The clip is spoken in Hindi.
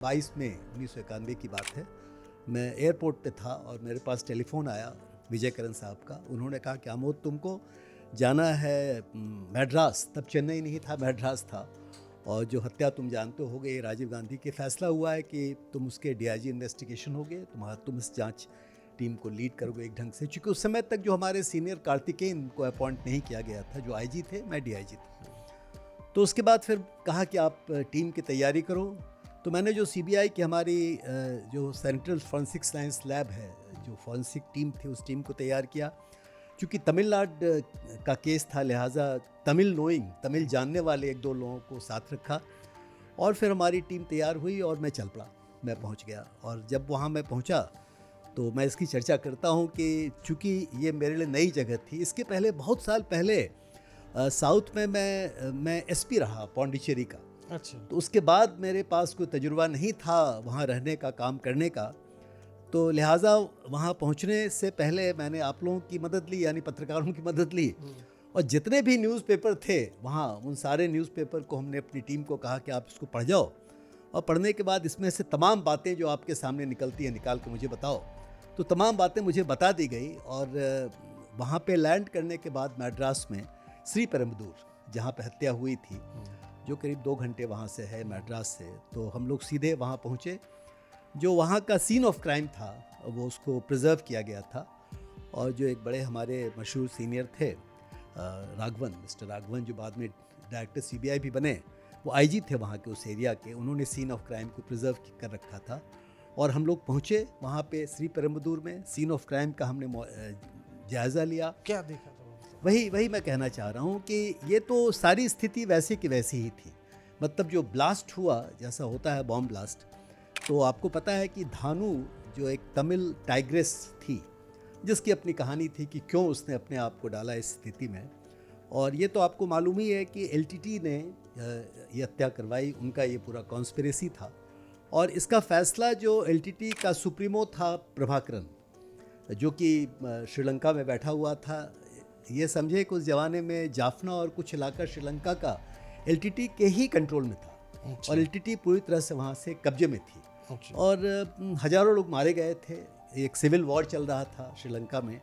22 मई 1991 की बात है। मैं एयरपोर्ट पे था और मेरे पास टेलीफोन आया विजय करण साहब का। उन्होंने कहा कि आमोद तुमको जाना है मद्रास, तब चेन्नई नहीं था, मद्रास था, और जो हत्या तुम जानते होगे राजीव गांधी के, फैसला हुआ है कि तुम उसके डीआईजी इन्वेस्टिगेशन होगे, तुम इस जांच टीम को लीड करोगे एक ढंग से, क्योंकि उस समय तक जो हमारे सीनियर कार्तिकेयन को अपॉइंट नहीं किया गया था, जो आईजी थे, मैं डीआईजी था। तो उसके बाद फिर कहा कि आप टीम की तैयारी करो। तो मैंने जो सीबीआई की हमारी जो सेंट्रल फॉरेंसिक साइंस लैब है, जो फॉरेंसिक टीम थी, उस टीम को तैयार किया। क्योंकि तमिलनाडु का केस था, लिहाजा तमिल जानने वाले एक दो लोगों को साथ रखा, और फिर हमारी टीम तैयार हुई और मैं चल पड़ा, मैं पहुंच गया। और जब वहां मैं पहुंचा तो मैं इसकी चर्चा करता हूं कि चूँकि ये मेरे लिए नई जगह थी। इसके पहले बहुत साल पहले साउथ में मैं एसपी रहा पौंडीचेरी का। अच्छा। तो उसके बाद मेरे पास कोई तजुर्बा नहीं था वहाँ रहने का, काम करने का, तो लिहाजा वहाँ पहुँचने से पहले मैंने आप लोगों की मदद ली, यानी पत्रकारों की मदद ली। और जितने भी न्यूज़पेपर थे वहाँ, उन सारे न्यूज़पेपर को हमने अपनी टीम को कहा कि आप इसको पढ़ जाओ, और पढ़ने के बाद इसमें से तमाम बातें जो आपके सामने निकलती हैं निकाल के मुझे बताओ। तो तमाम बातें मुझे बता दी गई। और वहाँ पे लैंड करने के बाद मद्रास में श्रीपेरुम्बदूर, जहाँ पे हत्या हुई थी, जो करीब 2 घंटे वहाँ से है मद्रास से, तो हम लोग सीधे वहाँ पहुँचे। जो वहाँ का सीन ऑफ क्राइम था वो उसको प्रिजर्व किया गया था, और जो एक बड़े हमारे मशहूर सीनियर थे राघवन, मिस्टर राघवन, जो बाद में डायरेक्टर सीबीआई भी बने, वो आईजी थे वहाँ के, उस एरिया के, उन्होंने सीन ऑफ क्राइम को प्रिजर्व कर रखा था। और हम लोग पहुँचे वहाँ पे श्रीपेरुम्बदूर में, सीन ऑफ क्राइम का हमने जायज़ा लिया। क्या देखा था? वही मैं कहना चाह रहा हूँ कि ये तो सारी स्थिति वैसे की वैसी ही थी। मतलब जो ब्लास्ट हुआ, जैसा होता है बॉम्ब ब्लास्ट, तो आपको पता है कि धानु जो एक तमिल टाइग्रेस थी, जिसकी अपनी कहानी थी कि क्यों उसने अपने आप को डाला इस स्थिति में। और ये तो आपको मालूम ही है कि एलटीटी ने ये हत्या करवाई, उनका ये पूरा कॉन्स्पिरेसी था। और इसका फैसला जो एलटीटी का सुप्रीमो था प्रभाकरन, जो कि श्रीलंका में बैठा हुआ था, ये समझे कि उस ज़माने में जाफना और कुछ इलाका श्रीलंका का एलटीटी के ही कंट्रोल में था। अच्छा। और एलटीटी पूरी तरह से वहाँ से कब्जे में थी। अच्छा। और हज़ारों लोग मारे गए थे, एक सिविल वॉर चल रहा था श्रीलंका में।